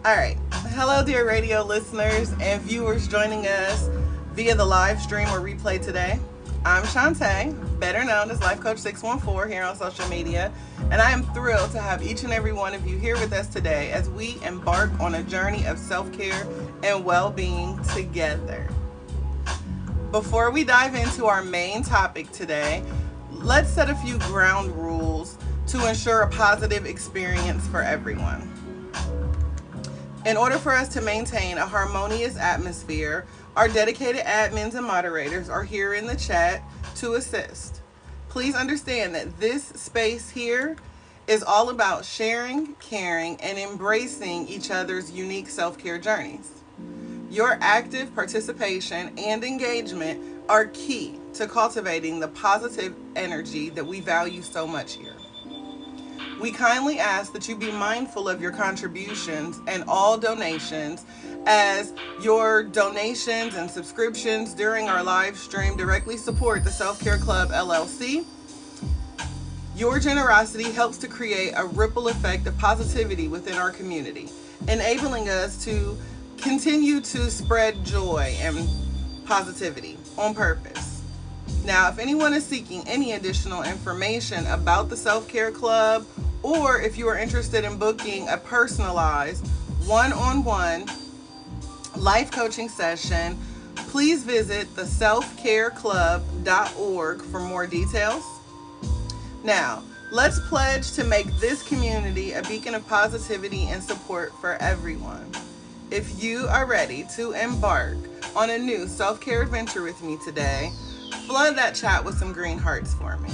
All right. Hello, dear radio listeners and viewers joining us via the live stream or replay today. I'm Shantae, better known as LifeCoach614 here on social media, and I am thrilled to have each and every one of you here with us today as we embark on a journey of self-care and well-being together. Before we dive into our main topic today, let's set a few ground rules to ensure a positive experience for everyone. In order for us to maintain a harmonious atmosphere, our dedicated admins and moderators are here in the chat to assist. Please understand that this space here is all about sharing, caring, and embracing each other's unique self-care journeys. Your active participation and engagement are key to cultivating the positive energy that we value so much here. We kindly ask that you be mindful of your contributions and all donations, as your donations and subscriptions during our live stream directly support the Self-Care Club LLC. Your generosity helps to create a ripple effect of positivity within our community, enabling us to continue to spread joy and positivity on purpose. Now, if anyone is seeking any additional information about the Self-Care Club, or if you are interested in booking a personalized one-on-one life coaching session, please visit theselfcareclub.org for more details. Now, let's pledge to make this community a beacon of positivity and support for everyone. If you are ready to embark on a new self-care adventure with me today, flood that chat with some green hearts for me.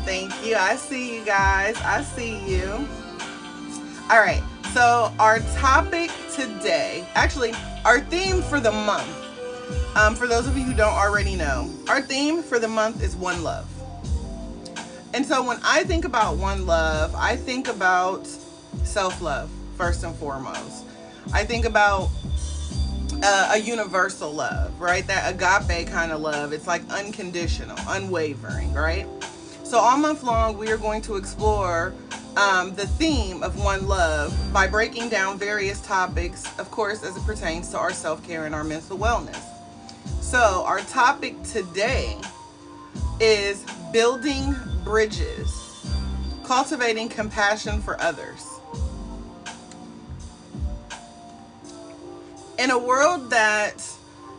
Thank you. I see you guys. I see you. All right. So our topic today, actually, our theme for the month, for those of you who don't already know, our theme for the month is One Love. And so when I think about One Love, I think about self-love, first and foremost. I think about a universal love, right? That agape kind of love. It's like unconditional, unwavering, right? So all month long, we are going to explore the theme of One Love by breaking down various topics, of course, as it pertains to our self-care and our mental wellness. So our topic today is building bridges, cultivating compassion for others. In a world that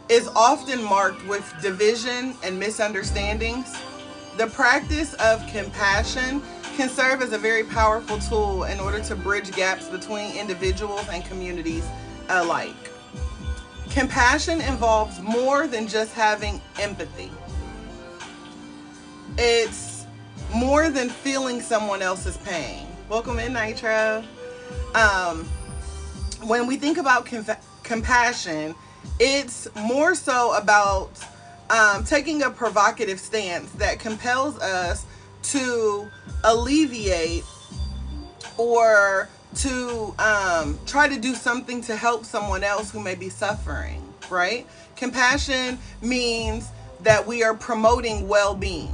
is often marked with division and misunderstandings, the practice of compassion can serve as a very powerful tool in order to bridge gaps between individuals and communities alike. Compassion involves more than just having empathy. It's more than feeling someone else's pain. Welcome in, Nitro. When we think about compassion, it's more so about taking a provocative stance that compels us to alleviate or to try to do something to help someone else who may be suffering, right? Compassion means that we are promoting well-being.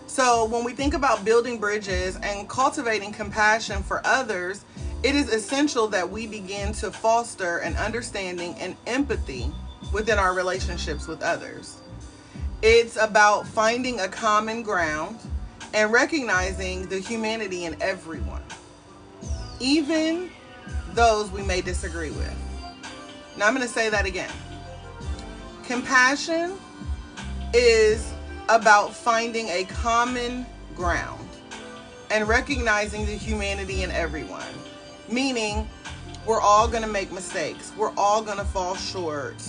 So when we think about building bridges and cultivating compassion for others, it is essential that we begin to foster an understanding and empathy within our relationships with others. It's about finding a common ground and recognizing the humanity in everyone, even those we may disagree with. Now I'm going to say that again. Compassion is about finding a common ground and recognizing the humanity in everyone, meaning we're all going to make mistakes. We're all going to fall short.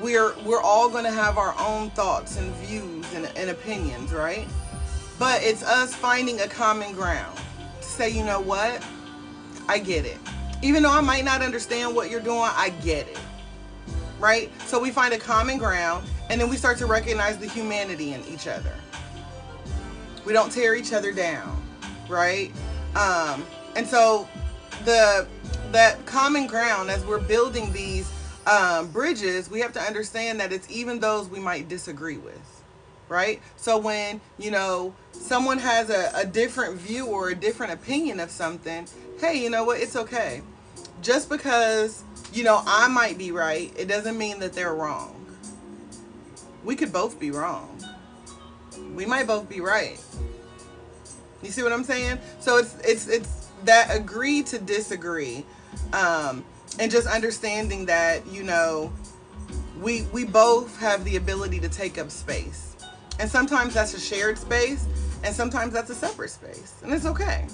We're all going to have our own thoughts and views and opinions, right? But it's us finding a common ground to say, you know what? I get it. Even though I might not understand what you're doing, I get it, right? So we find a common ground, and then we start to recognize the humanity in each other. We don't tear each other down, right? And so that common ground, as we're building these bridges, we have to understand that it's even those we might disagree with, right? So when, someone has a different view or a different opinion of something, hey, you know what? It's okay. Just because, I might be right, it doesn't mean that they're wrong. We could both be wrong. We might both be right. You see what I'm saying? So it's that agree to disagree. And just understanding that, we both have the ability to take up space. And sometimes that's a shared space, and sometimes that's a separate space. And it's okay.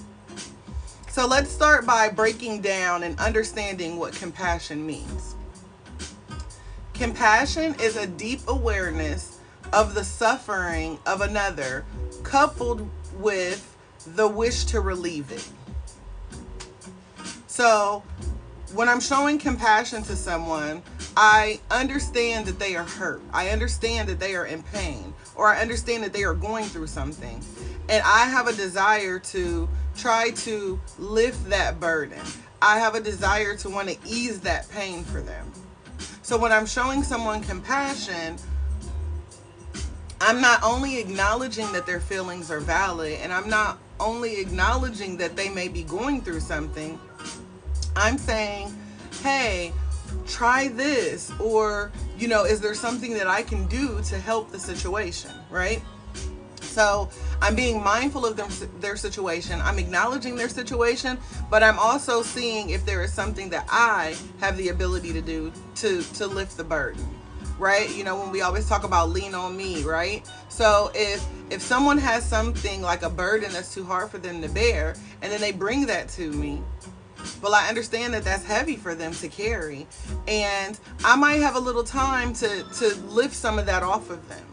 So let's start by breaking down and understanding what compassion means. Compassion is a deep awareness of the suffering of another, coupled with the wish to relieve it. So when I'm showing compassion to someone, I understand that they are hurt. I understand that they are in pain, or I understand that they are going through something. And I have a desire to try to lift that burden. I have a desire to want to ease that pain for them. So when I'm showing someone compassion, I'm not only acknowledging that their feelings are valid, and I'm not only acknowledging that they may be going through something, I'm saying, hey, try this, or, is there something that I can do to help the situation, right? So I'm being mindful of their situation. I'm acknowledging their situation, but I'm also seeing if there is something that I have the ability to do to lift the burden, right? When we always talk about lean on me, right? So if someone has something like a burden that's too hard for them to bear, and then they bring that to me, well, I understand that that's heavy for them to carry, and I might have a little time to lift some of that off of them.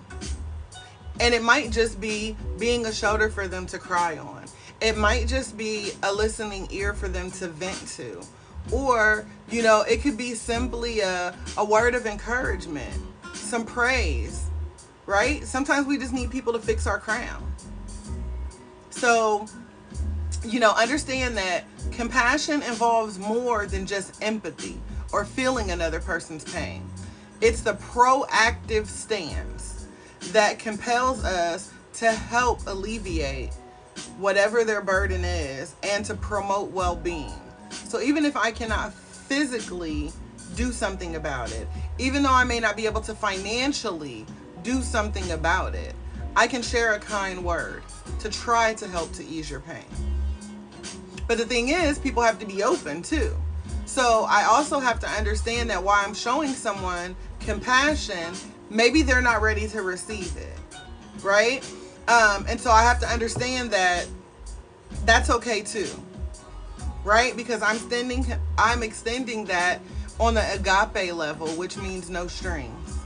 And it might just be being a shoulder for them to cry on. It might just be a listening ear for them to vent to. Or, it could be simply a word of encouragement, some praise, right? Sometimes we just need people to fix our crown. So, understand that compassion involves more than just empathy or feeling another person's pain. It's the proactive stance that compels us to help alleviate whatever their burden is and to promote well-being. So even if I cannot physically do something about it, even though I may not be able to financially do something about it, I can share a kind word to try to help to ease your pain. But the thing is, people have to be open too. So I also have to understand that while I'm showing someone compassion, maybe they're not ready to receive it, right? And so I have to understand that that's okay too, right? Because I'm extending that on the agape level, which means no strings.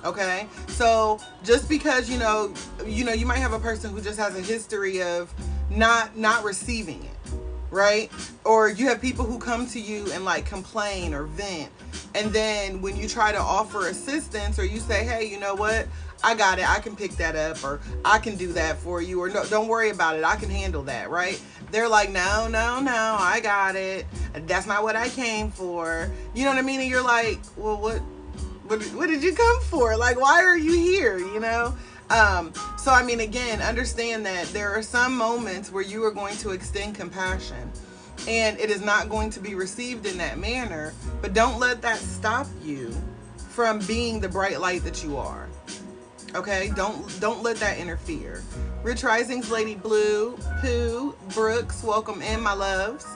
Okay? So just because, you might have a person who just has a history of not receiving it, right? Or you have people who come to you and complain or vent, and then when you try to offer assistance, or you say, hey, you know what, I got it, I can pick that up, or I can do that for you, or no, don't worry about it, I can handle that, right? They're like, no, I got it, that's not what I came for, you know what I mean? And you're like, well, what did you come for? Why are you here, So again, understand that there are some moments where you are going to extend compassion, and it is not going to be received in that manner, but don't let that stop you from being the bright light that you are. Okay? Don't let that interfere. Rich Risings, Lady Blue, Pooh, Brooks, welcome in, my loves.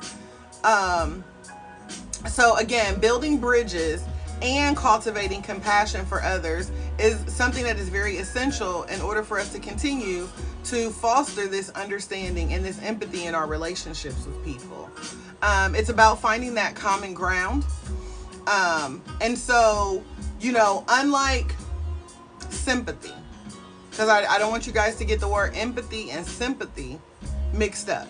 So again, building bridges and cultivating compassion for others is something that is very essential in order for us to continue to foster this understanding and this empathy in our relationships with people. It's about finding that common ground. And so, unlike sympathy, because I don't want you guys to get the word empathy and sympathy mixed up.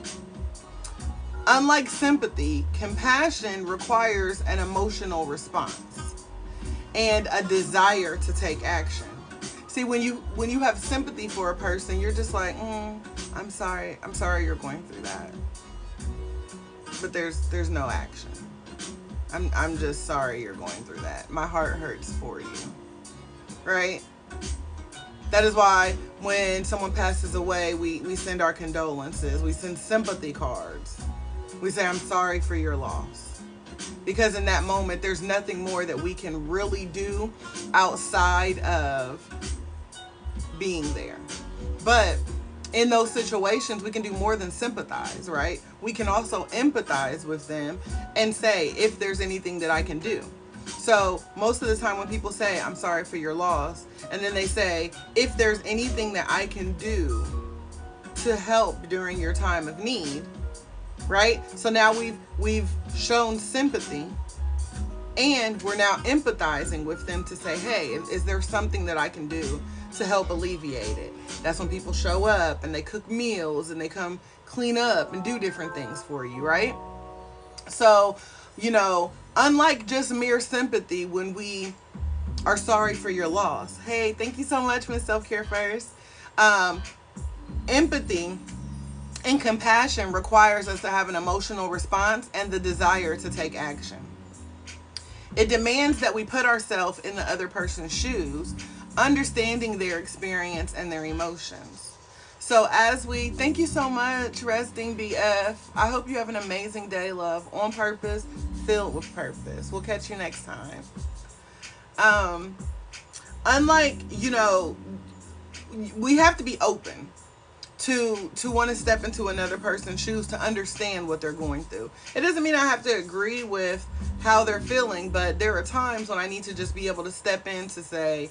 Unlike sympathy, compassion requires an emotional response and a desire to take action. See, when you have sympathy for a person, you're just like, I'm sorry you're going through that. But there's no action. I'm just sorry you're going through that. My heart hurts for you. Right? That is why when someone passes away, we send our condolences. We send sympathy cards. We say, I'm sorry for your loss. Because in that moment, there's nothing more that we can really do outside of being there. But in those situations, we can do more than sympathize, right? We can also empathize with them and say, if there's anything that I can do. So most of the time when people say, I'm sorry for your loss, and then they say, if there's anything that I can do to help during your time of need, right? So now we've shown sympathy, and we're now empathizing with them to say, hey, is there something that I can do to help alleviate it? That's when people show up and they cook meals and they come clean up and do different things for you, right? So, unlike just mere sympathy, when we are sorry for your loss. Hey, thank you so much, Miss Self-Care First. Empathy and compassion requires us to have an emotional response and the desire to take action. It demands that we put ourselves in the other person's shoes, understanding their experience and their emotions. So thank you so much, Resting BF. I hope you have an amazing day, love. On purpose, filled with purpose. We'll catch you next time. Unlike, we have to be open to want to step into another person's shoes to understand what they're going through. It doesn't mean I have to agree with how they're feeling, but there are times when I need to just be able to step in to say,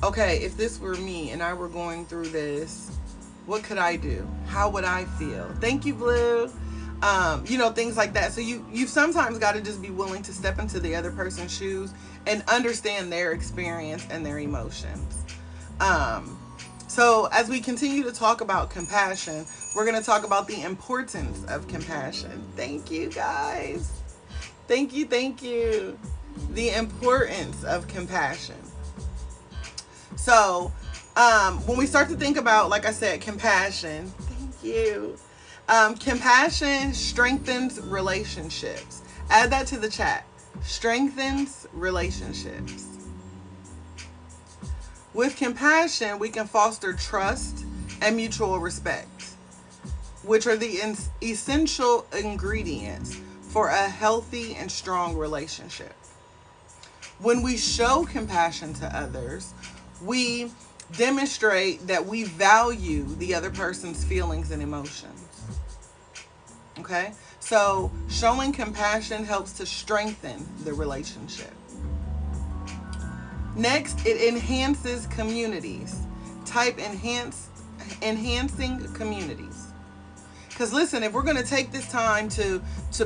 okay, if this were me and I were going through this, what could I do? How would I feel? Thank you, Blue. Things like that. So you've sometimes got to just be willing to step into the other person's shoes and understand their experience and their emotions. So as we continue to talk about compassion, we're going to talk about the importance of compassion. Thank you, guys. Thank you. The importance of compassion. So when we start to think about, like I said, compassion, thank you. Compassion strengthens relationships. Add that to the chat. Strengthens relationships. With compassion, we can foster trust and mutual respect, which are the essential ingredients for a healthy and strong relationship. When we show compassion to others, we demonstrate that we value the other person's feelings and emotions. Okay? So showing compassion helps to strengthen the relationship. Next, it enhances communities. Type enhancing communities. Because listen, if we're going to take this time to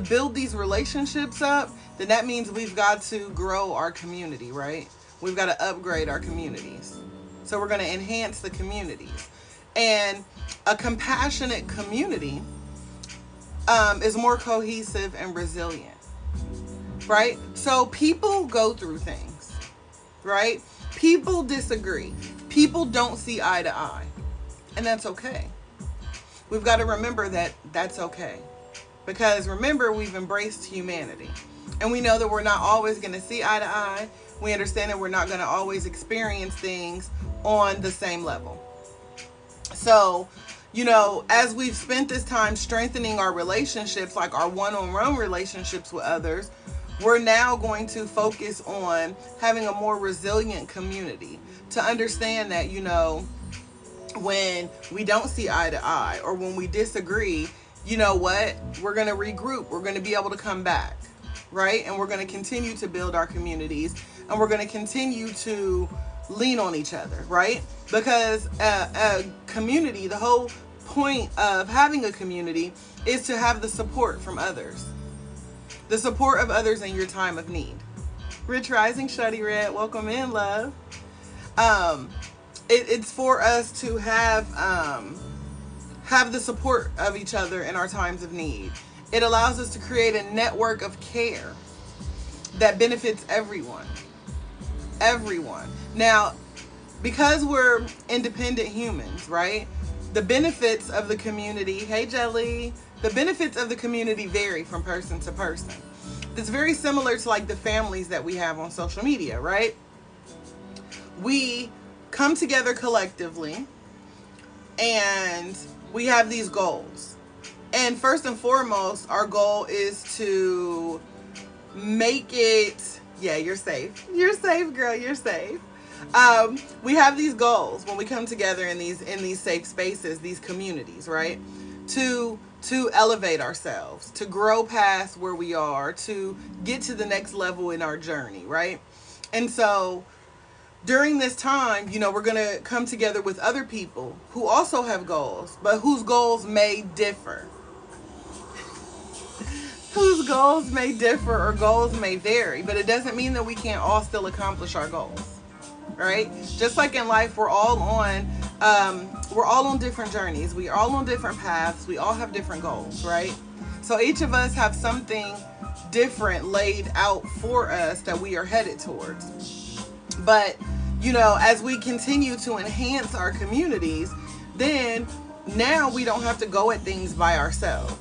build these relationships up, then that means we've got to grow our community, right? We've got to upgrade our communities. So we're going to enhance the communities. And a compassionate community is more cohesive and resilient, right? So people go through things, right? People disagree. People don't see eye to eye. And that's okay. We've got to remember that that's okay. Because remember, we've embraced humanity. And we know that we're not always going to see eye to eye. We understand that we're not going to always experience things on the same level. So, as we've spent this time strengthening our relationships, like our one-on-one relationships with others, we're now going to focus on having a more resilient community to understand that, when we don't see eye to eye or when we disagree, you know what? We're going to regroup. We're going to be able to come back, right? And we're going to continue to build our communities, and we're going to continue to lean on each other, right? Because a community, the whole point of having a community is to have the support from others. The support of others in your time of need. Rich Rising, Shuddy Red, welcome in, love. It's for us to have the support of each other in our times of need. It allows us to create a network of care that benefits everyone. Everyone. Now, because we're independent humans, right? The benefits of the community, hey Jelly, the benefits of the community vary from person to person. It's very similar to like the families that we have on social media, right? We come together collectively and we have these goals. And first and foremost, our goal is to make it, yeah, you're safe. You're safe, girl, you're safe. We have these goals when we come together in these safe spaces, these communities, right? To elevate ourselves, to grow past where we are, to get to the next level in our journey, right? And so during this time, we're going to come together with other people who also have goals, but whose goals may differ. Whose goals may differ or goals may vary, but it doesn't mean that we can't all still accomplish our goals, right? Just like in life, we're all on different journeys. We are all on different paths. We all have different goals, right? So each of us have something different laid out for us that we are headed towards. But, as we continue to enhance our communities, then now we don't have to go at things by ourselves.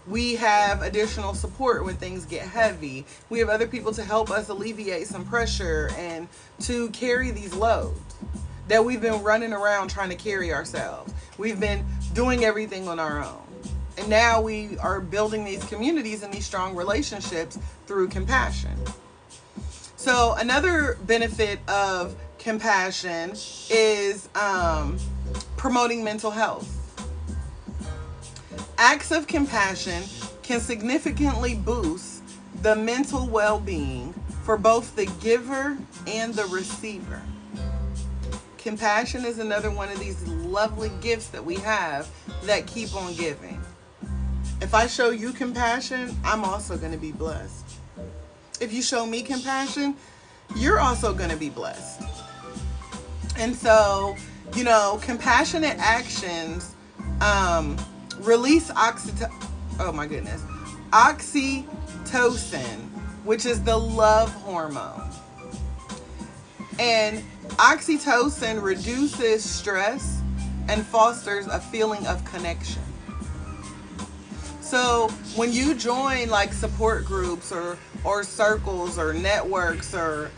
We have additional support when things get heavy. We have other people to help us alleviate some pressure and to carry these loads that we've been running around trying to carry ourselves. We've been doing everything on our own. And now we are building these communities and these strong relationships through compassion. So another benefit of compassion is promoting mental health. Acts of compassion can significantly boost the mental well-being for both the giver and the receiver. Compassion is another one of these lovely gifts that we have that keep on giving. If I show you compassion, I'm also going to be blessed. If you show me compassion, you're also going to be blessed. And so, compassionate actions release oxytocin, which is the love hormone. And oxytocin reduces stress and fosters a feeling of connection. So when you join like support groups or circles or networks or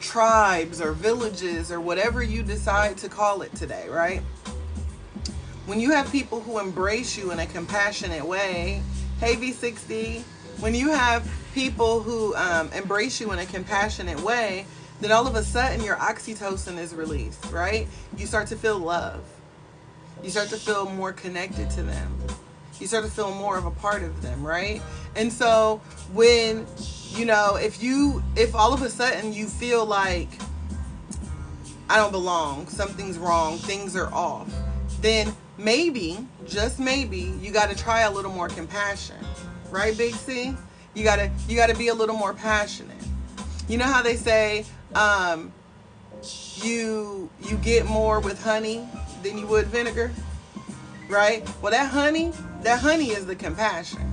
tribes or villages or whatever you decide to call it today, right? When you have people who embrace you in a compassionate way, hey V60, when you have people who embrace you in a compassionate way, then all of a sudden your oxytocin is released, right? You start to feel love. You start to feel more connected to them. You start to feel more of a part of them, right? And so when, if all of a sudden you feel like I don't belong, something's wrong, things are off, then maybe, just maybe, you got to try a little more compassion, right, Big C? You gotta be a little more passionate. You know how they say you get more with honey than you would vinegar, right? Well, that honey is the compassion.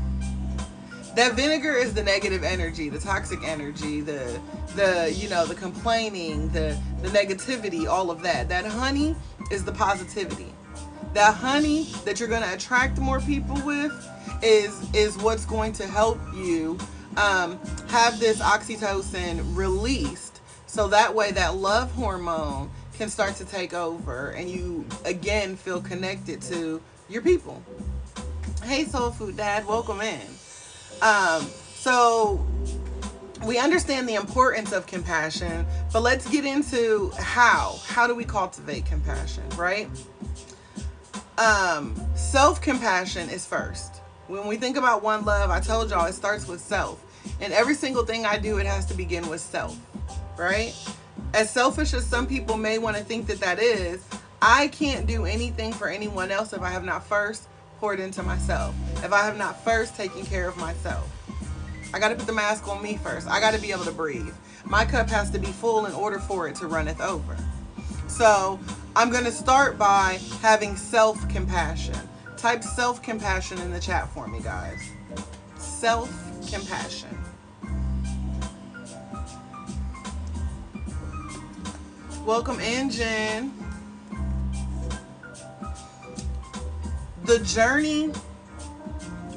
That vinegar is the negative energy, the toxic energy, the complaining, the negativity, all of that. That honey is the positivity. That honey that you're going to attract more people with is what's going to help you have this oxytocin released, so that way that love hormone can start to take over and you again feel connected to your people. Hey Soul Food Dad, welcome in. So we understand the importance of compassion, but let's get into how do we cultivate compassion, right? Self-compassion is first. When we think about one love, I told y'all it starts with self. And every single thing I do, it has to begin with self, right? As selfish as some people may want to think that is, I can't do anything for anyone else if I have not first poured into myself. If I have not first taken care of myself. I got to put the mask on me first. I got to be able to breathe. My cup has to be full in order for it to runneth over. So I'm going to start by having self-compassion. Type self-compassion in the chat for me, guys. Self-compassion. Welcome in, Jen. The journey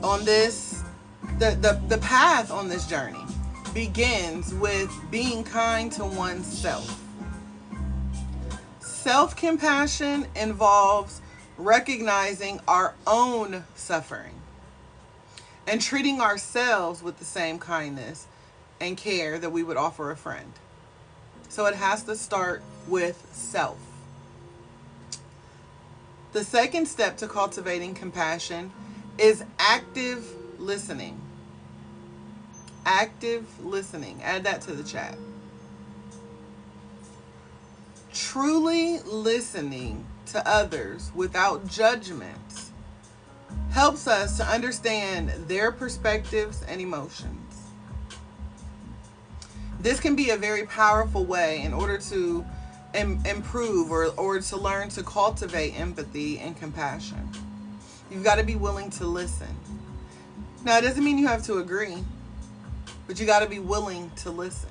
on this, the path on this journey begins with being kind to oneself. Self-compassion involves recognizing our own suffering and treating ourselves with the same kindness and care that we would offer a friend. So it has to start with self. The second step to cultivating compassion is active listening. Active listening. Add that to the chat. Truly listening to others without judgment helps us to understand their perspectives and emotions. This can be a very powerful way in order to improve or to learn to cultivate empathy and compassion. You've got to be willing to listen. Now, it doesn't mean you have to agree, but you got to be willing to listen.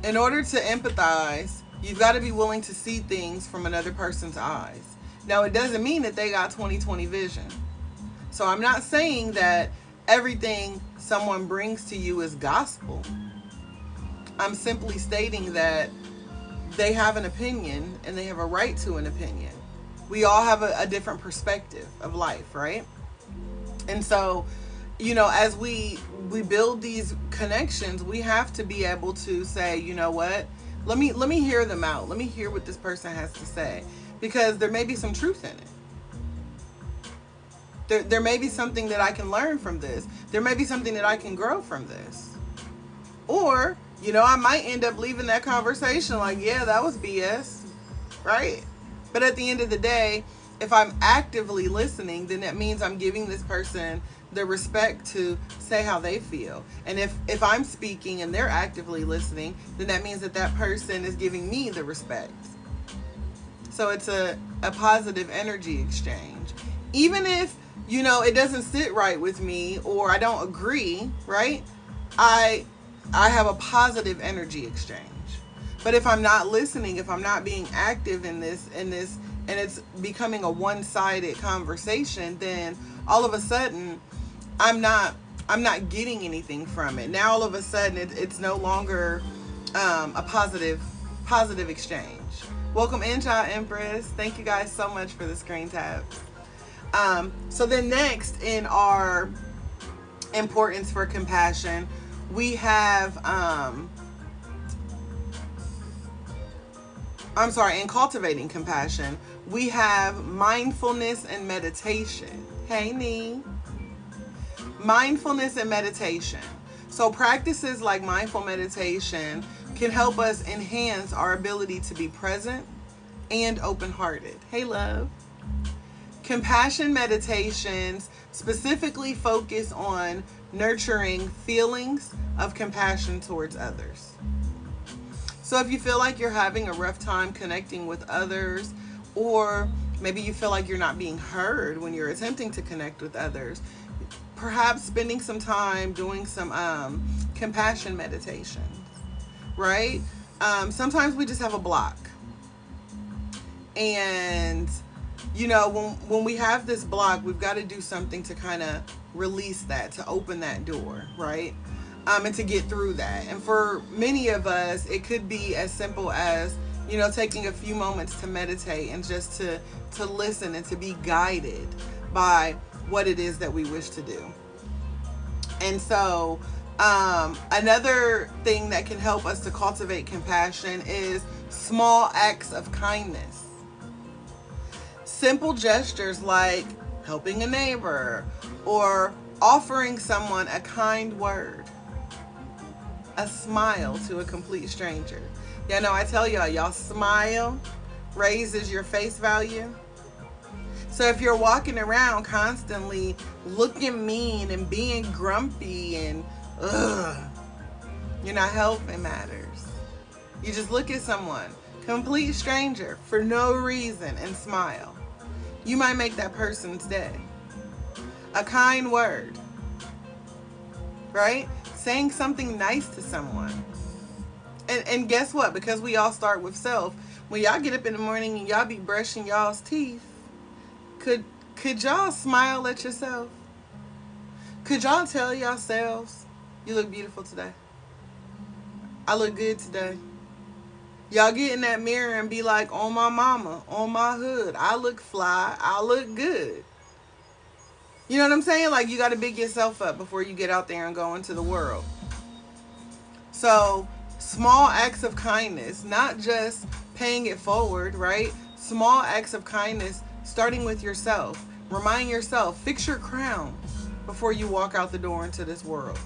In order to empathize, you've got to be willing to see things from another person's eyes. Now, it doesn't mean that they got 20/20 vision. So I'm not saying that everything someone brings to you is gospel. I'm simply stating that they have an opinion and they have a right to an opinion. We all have a different perspective of life, right? And so, as we build these connections, we have to be able to say, you know what? Let me hear them out. Let me hear what this person has to say, because there may be some truth in it. There may be something that I can learn from this. There may be something that I can grow from this. Or, I might end up leaving that conversation like, yeah, that was BS, right? But at the end of the day, if I'm actively listening, then that means I'm giving this person the respect to say how they feel. And if I'm speaking and they're actively listening, then that means that person is giving me the respect. So it's a positive energy exchange. Even if, it doesn't sit right with me or I don't agree, right? I have a positive energy exchange. But if I'm not listening, if I'm not being active in this, and it's becoming a one-sided conversation, then all of a sudden I'm not getting anything from it. Now all of a sudden it's no longer a positive exchange. Welcome in, Child Empress. Thank you guys so much for the screen taps. So then next in our importance for compassion, we have in cultivating compassion, we have mindfulness and meditation. Hey, Nee. Mindfulness and meditation. So practices like mindful meditation can help us enhance our ability to be present and open-hearted. Hey, love. Compassion meditations specifically focus on nurturing feelings of compassion towards others. So if you feel like you're having a rough time connecting with others, or maybe you feel like you're not being heard when you're attempting to connect with others, perhaps spending some time doing some compassion meditations, right? Sometimes we just have a block. And, when we have this block, we've got to do something to kind of release that, to open that door, right? And to get through that. And for many of us, it could be as simple as, taking a few moments to meditate and just to listen and to be guided by what it is that we wish to do. And so another thing that can help us to cultivate compassion is small acts of kindness. Simple gestures like helping a neighbor or offering someone a kind word, a smile to a complete stranger. I tell y'all smile raises your face value. So if you're walking around constantly looking mean and being grumpy and you're not helping matters. You just look at someone, complete stranger, for no reason and smile. You might make that person's day. A kind word, right? Saying something nice to someone. And guess what? Because we all start with self. When y'all get up in the morning and y'all be brushing y'all's teeth, could y'all smile at yourself? Could y'all tell yourselves You look beautiful today. I look good today. Y'all get in that mirror and be like, on my mama, on my hood, I look fly, I look good. You know what I'm saying? Like, you got to big yourself up before you get out there and go into the world. So, small acts of kindness, not just paying it forward, right? Small acts of kindness, starting with yourself. Remind yourself, fix your crown before you walk out the door into this world.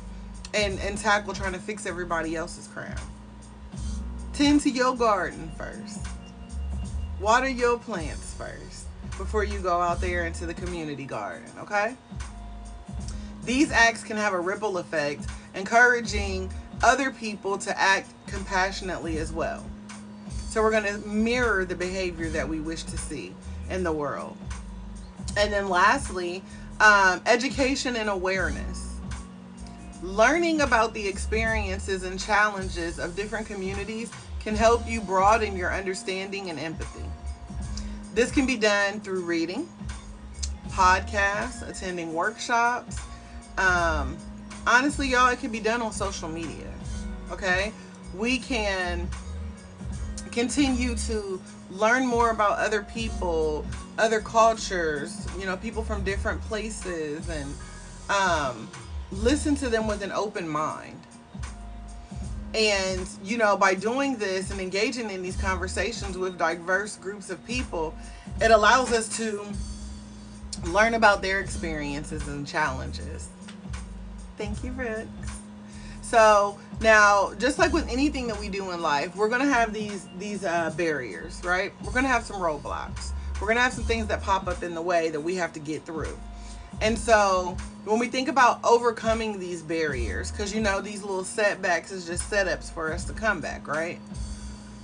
And tackle trying to fix everybody else's crown. Tend to your garden first. Water your plants first before you go out there into the community garden, okay? These acts can have a ripple effect, encouraging other people to act compassionately as well. So we're going to mirror the behavior that we wish to see in the world. And then lastly, education and awareness. Learning about the experiences and challenges of different communities can help you broaden your understanding and empathy. This can be done through reading, podcasts, attending workshops. Honestly, y'all, it can be done on social media, okay? We can continue to learn more about other people, other cultures, people from different places, and listen to them with an open mind. And, by doing this and engaging in these conversations with diverse groups of people, it allows us to learn about their experiences and challenges. Thank you, Brooks. So now, just like with anything that we do in life, we're going to have these barriers, right? We're going to have some roadblocks. We're going to have some things that pop up in the way that we have to get through. And so when we think about overcoming these barriers, because these little setbacks is just setups for us to come back, right?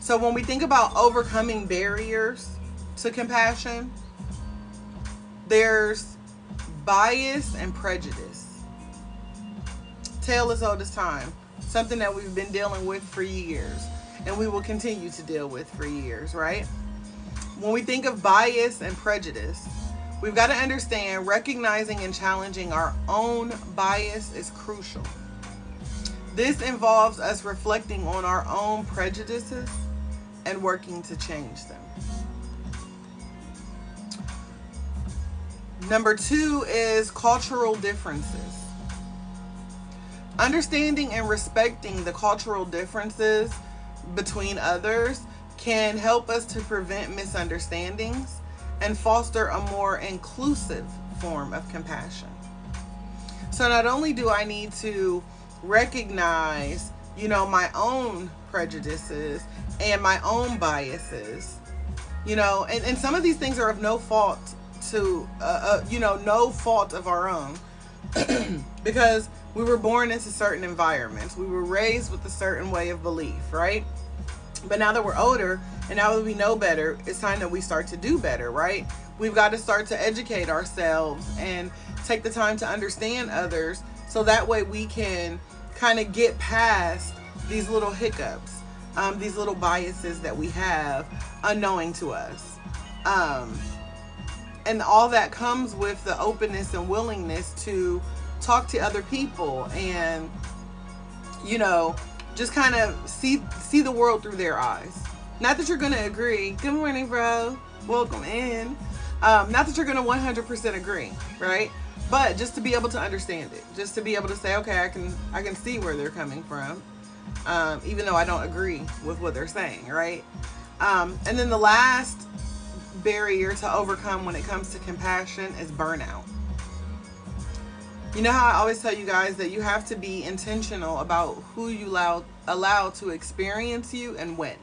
So when we think about overcoming barriers to compassion, there's bias and prejudice. Tale as old as time. Something that we've been dealing with for years, and we will continue to deal with for years, right? When we think of bias and prejudice, we've got to understand recognizing and challenging our own bias is crucial. This involves us reflecting on our own prejudices and working to change them. Number 2 is cultural differences. Understanding and respecting the cultural differences between others can help us to prevent misunderstandings and foster a more inclusive form of compassion. So not only do I need to recognize, my own prejudices and my own biases, and some of these things are of no fault no fault of our own, because we were born into certain environments. We were raised with a certain way of belief, right? But now that we're older and now that we know better, it's time that we start to do better, right? We've got to start to educate ourselves and take the time to understand others, so that way we can kind of get past these little hiccups, these little biases that we have unknowing to us. And all that comes with the openness and willingness to talk to other people and, just kind of see the world through their eyes. Not that you're going to agree. Good morning, bro. Welcome in. Not that you're going to 100% agree, right? But just to be able to understand it. Just to be able to say, okay, I can see where they're coming from, even though I don't agree with what they're saying, right? And then the last barrier to overcome when it comes to compassion is burnout. You know how I always tell you guys that you have to be intentional about who you allow to experience you and when.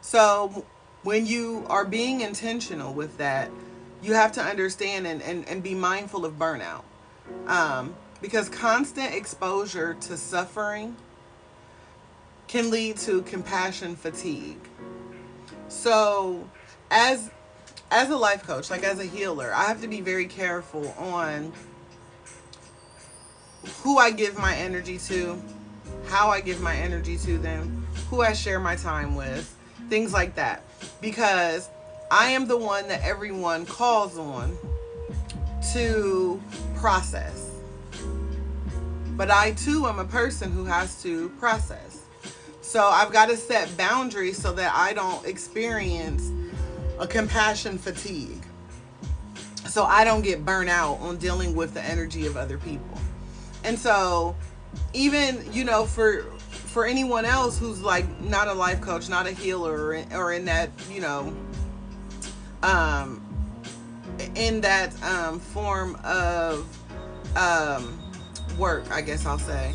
So when you are being intentional with that, you have to understand and be mindful of burnout. Because constant exposure to suffering can lead to compassion fatigue. So as a life coach, like as a healer, I have to be very careful on who I give my energy to, how I give my energy to them, who I share my time with, things like that. Because I am the one that everyone calls on to process. but I too am a person who has to process. So I've got to set boundaries so that I don't experience a compassion fatigue. So I don't get burnt out on dealing with the energy of other people. And so even, for anyone else who's like not a life coach, not a healer, or in that, in that form of work, I guess I'll say,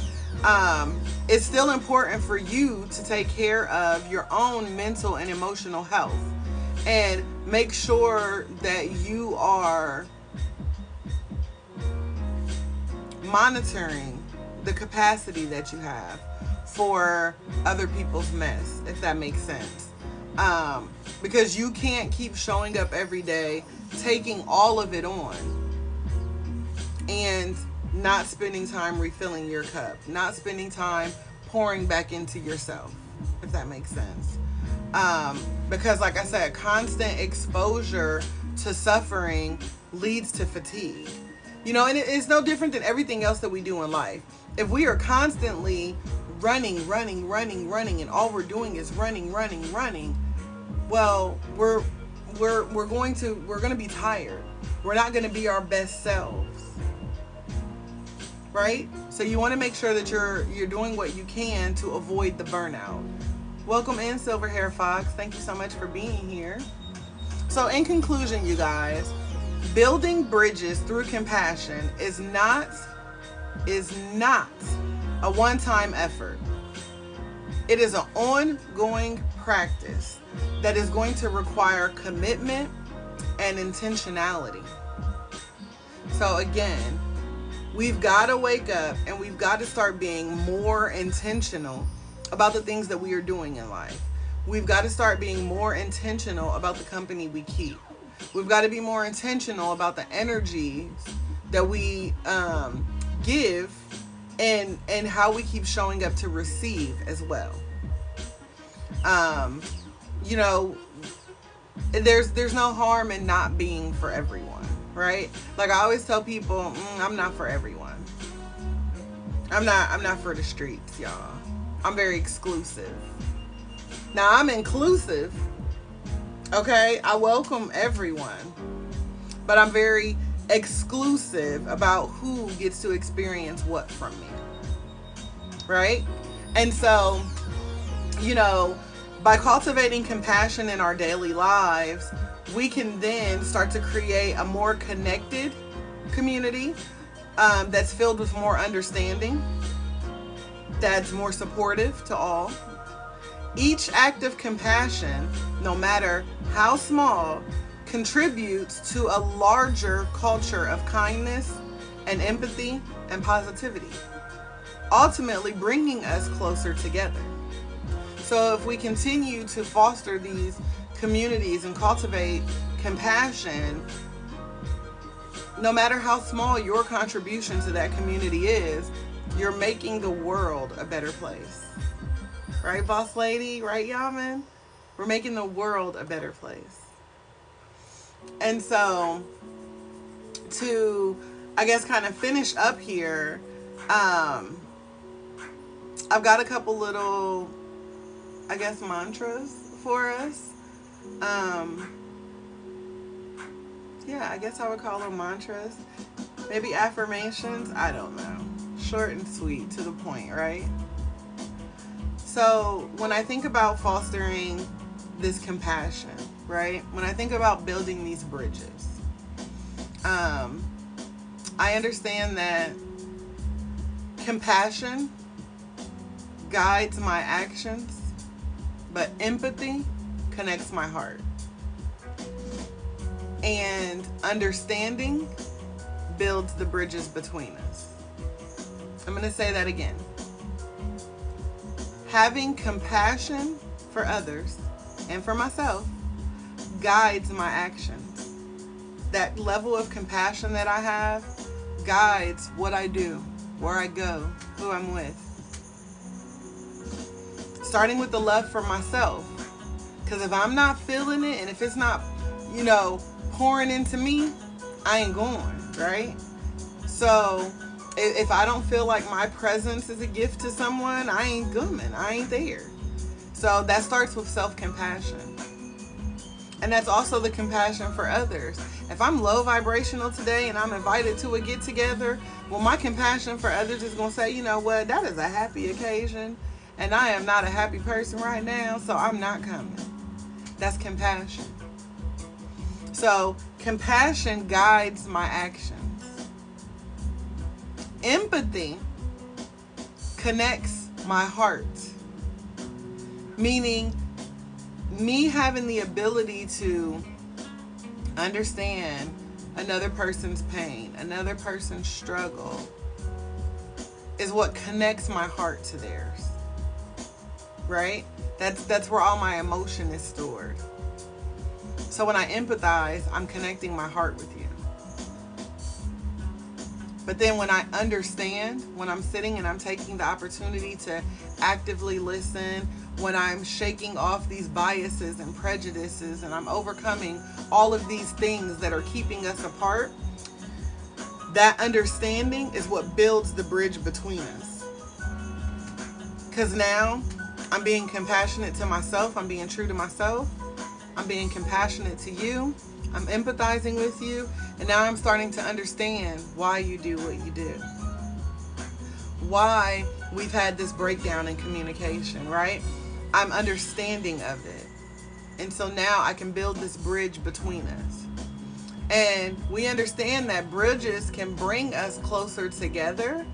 it's still important for you to take care of your own mental and emotional health and make sure that you are monitoring the capacity that you have for other people's mess, if that makes sense. Because you can't keep showing up every day, taking all of it on, and not spending time refilling your cup, not spending time pouring back into yourself, if that makes sense. Because like I said, constant exposure to suffering leads to fatigue. And it's no different than everything else that we do in life. If we are constantly running, and all we're doing is running, well, we're going to be tired. We're not going to be our best selves. Right? So you want to make sure that you're doing what you can to avoid the burnout. Welcome in, Silver Hair Fox. Thank you so much for being here. So in conclusion, you guys, building bridges through compassion is not a one-time effort. It is an ongoing practice that is going to require commitment and intentionality. So again, we've got to wake up and we've got to start being more intentional about the things that we are doing in life. We've got to start being more intentional about the company we keep. We've got to be more intentional about the energy that we give and how we keep showing up to receive as well. There's no harm in not being for everyone, right? Like I always tell people, I'm not for everyone. I'm not for the streets, y'all. I'm very exclusive. Now I'm inclusive, okay? I welcome everyone, but I'm very exclusive about who gets to experience what from me, right? And so, by cultivating compassion in our daily lives, we can then start to create a more connected community that's filled with more understanding, that's more supportive to all. Each act of compassion, no matter how small, contributes to a larger culture of kindness and empathy and positivity, ultimately bringing us closer together. So if we continue to foster these communities and cultivate compassion, no matter how small your contribution to that community is, you're making the world a better place. Right, boss lady? Right, y'all, man? We're making the world a better place. And so, to, I guess, kind of finish up here, I've got a couple little, I guess, mantras for us. Yeah, I guess I would call them mantras. Maybe affirmations. I don't know. Short and sweet, to the point, right? So when I think about fostering this compassion, right? When I think about building these bridges, I understand that compassion guides my actions, but empathy connects my heart. And understanding builds the bridges between us. I'm going to say that again. Having compassion for others and for myself guides my actions. That level of compassion that I have guides what I do, where I go, who I'm with. Starting with the love for myself. Because if I'm not feeling it and if it's not, pouring into me, I ain't going, right? So If I don't feel like my presence is a gift to someone, I ain't coming. I ain't there. So that starts with self-compassion. And that's also the compassion for others. If I'm low vibrational today and I'm invited to a get together, well, my compassion for others is going to say, you know what, that is a happy occasion. And I am not a happy person right now, so I'm not coming. That's compassion. So compassion guides my actions. Empathy connects my heart. Meaning, me having the ability to understand another person's pain, another person's struggle, is what connects my heart to theirs. Right? That's where all my emotion is stored. So when I empathize, I'm connecting my heart with you. But then when I understand, when I'm sitting and I'm taking the opportunity to actively listen, when I'm shaking off these biases and prejudices and I'm overcoming all of these things that are keeping us apart, that understanding is what builds the bridge between us. Because now I'm being compassionate to myself. I'm being true to myself. I'm being compassionate to you. I'm empathizing with you. And now I'm starting to understand why you do what you do. Why we've had this breakdown in communication, right? I'm understanding of it. And so now I can build this bridge between us. And we understand that bridges can bring us closer together,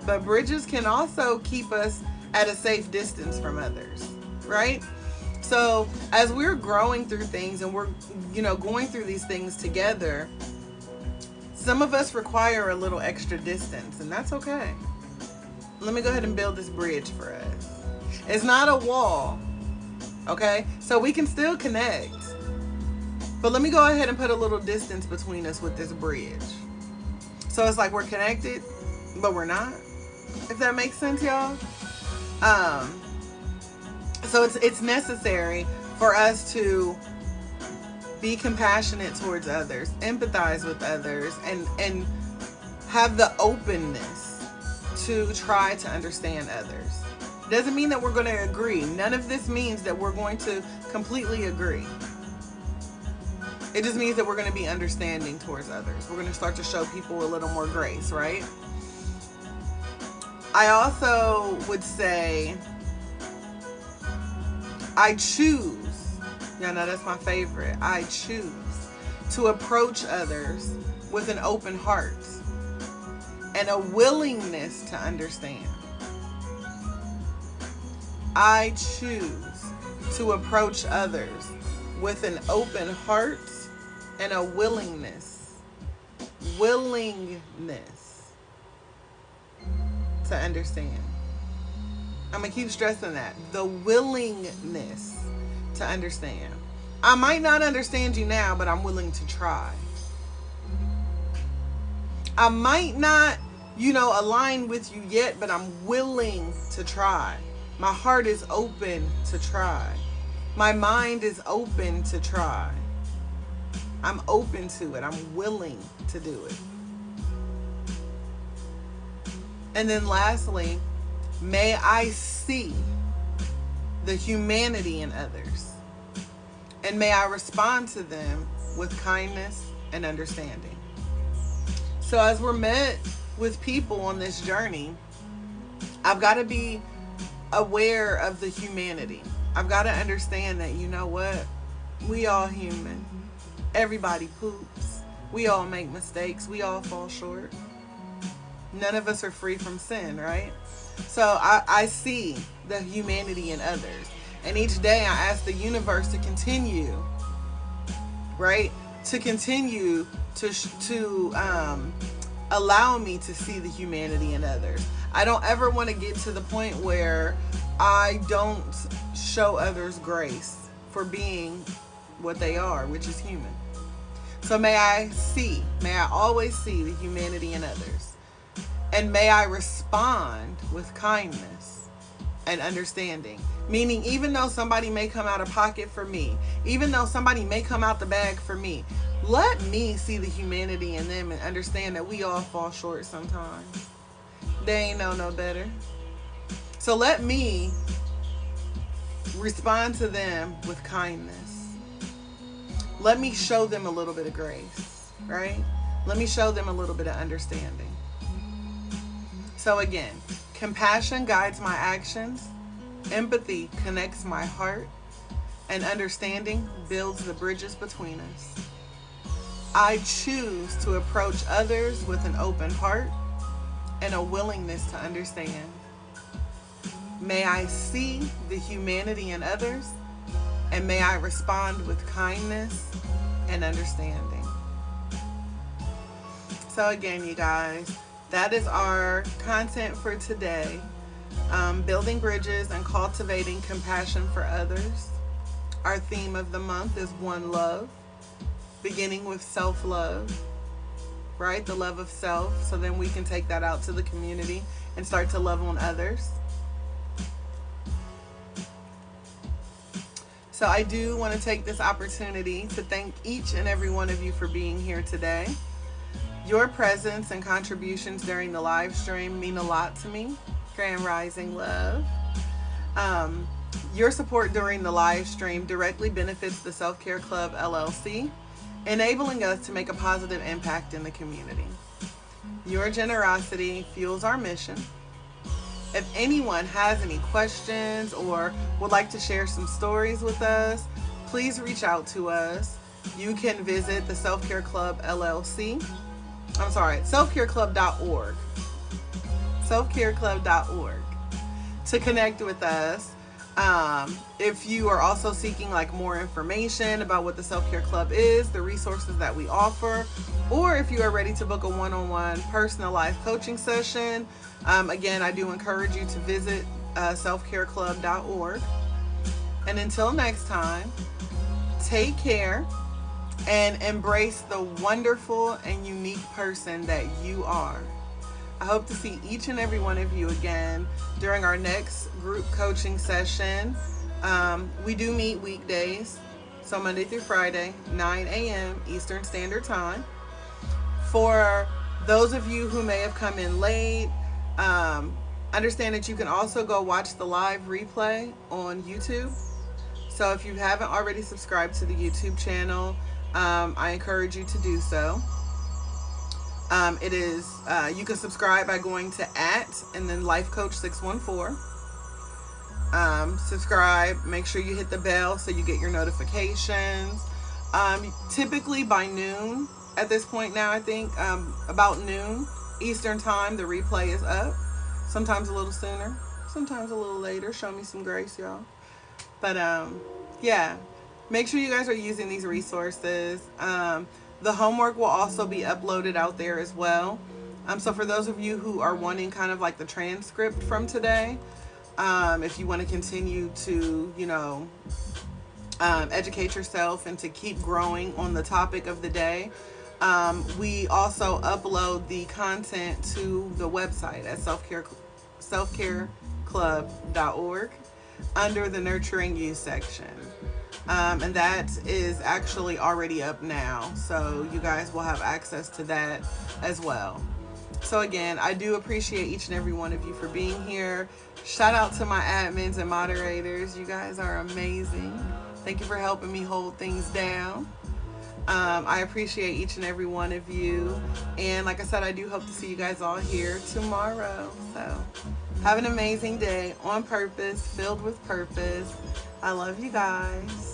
but bridges can also keep us at a safe distance from others, right? So as we're growing through things and we're, going through these things together, some of us require a little extra distance, and that's okay. Let me go ahead and build this bridge for us. It's not a wall, okay? So we can still connect. But let me go ahead and put a little distance between us with this bridge. So it's like we're connected, but we're not. If that makes sense, y'all. So it's necessary for us to be compassionate towards others, empathize with others, and have the openness to try to understand others. Doesn't mean that we're going to agree. None of this means that we're going to completely agree. It just means that we're going to be understanding towards others. We're going to start to show people a little more grace, right? I also would say I choose, that's my favorite. I choose to approach others with an open heart and a willingness to understand. I choose to approach others with an open heart and a willingness to understand. I'm going to keep stressing that. The willingness to understand. I might not understand you now, but I'm willing to try. I might not, align with you yet, but I'm willing to try. My heart is open to try. My mind is open to try. I'm open to it. I'm willing to do it. And then lastly, may I see the humanity in others. And may I respond to them with kindness and understanding. So as we're met with people on this journey, I've got to be aware of the humanity. I've got to understand that, we all human. Everybody poops. We all make mistakes. We all fall short. None of us are free from sin, right? So I see the humanity in others. And each day I ask the universe to continue, right? To continue to allow me to see the humanity in others. I don't ever want to get to the point where I don't show others grace for being what they are, which is human. So may I always see the humanity in others. And may I respond with kindness and understanding. Meaning, even though somebody may come out of pocket for me, even though somebody may come out the bag for me, let me see the humanity in them and understand that we all fall short sometimes. They ain't know no better. So let me respond to them with kindness. Let me show them a little bit of grace, right? Let me show them a little bit of understanding. So again, compassion guides my actions, empathy connects my heart, and understanding builds the bridges between us. I choose to approach others with an open heart and a willingness to understand. May I see the humanity in others, and may I respond with kindness and understanding. So again, you guys, that is our content for today. Building bridges and cultivating compassion for others. Our theme of the month is one love, beginning with self-love, right? The love of self, so then we can take that out to the community and start to love on others. So I do want to take this opportunity to thank each and every one of you for being here today. Your presence and contributions during the live stream mean a lot to me. Grand Rising Love. Your support during the live stream directly benefits the Self-Care Club LLC, enabling us to make a positive impact in the community. Your generosity fuels our mission. If anyone has any questions or would like to share some stories with us, please reach out to us. You can visit the Self-Care Club LLC. I'm sorry, selfcareclub.org. Selfcareclub.org to connect with us. If you are also seeking like more information about what the Self-Care Club is, the resources that we offer, or if you are ready to book a one-on-one personalized coaching session, again, I do encourage you to visit selfcareclub.org. And until next time, take care and embrace the wonderful and unique person that you are. I hope to see each and every one of you again during our next group coaching session. We do meet weekdays, so Monday through Friday, 9 a.m. Eastern Standard Time. For those of you who may have come in late, understand that you can also go watch the live replay on YouTube. So if you haven't already subscribed to the YouTube channel, I encourage you to do so. It is, you can subscribe by going to @ and then LifeCoach614. Subscribe, make sure you hit the bell so you get your notifications. Typically by noon at this point now, I think, about noon Eastern time, the replay is up. Sometimes a little sooner, sometimes a little later. Show me some grace, y'all. But yeah, make sure you guys are using these resources. The homework will also be uploaded out there as well. So for those of you who are wanting kind of like the transcript from today, if you want to continue to, you know, educate yourself and to keep growing on the topic of the day, we also upload the content to the website at selfcareclub.org under the Nurturing You section. And that is actually already up now, so you guys will have access to that as well. So again, I do appreciate each and every one of you for being here. Shout out to my admins and moderators. You guys are amazing. Thank you for helping me hold things down. I appreciate each and every one of you. And like I said, I do hope to see you guys all here tomorrow. So have an amazing day on purpose, filled with purpose. I love you guys.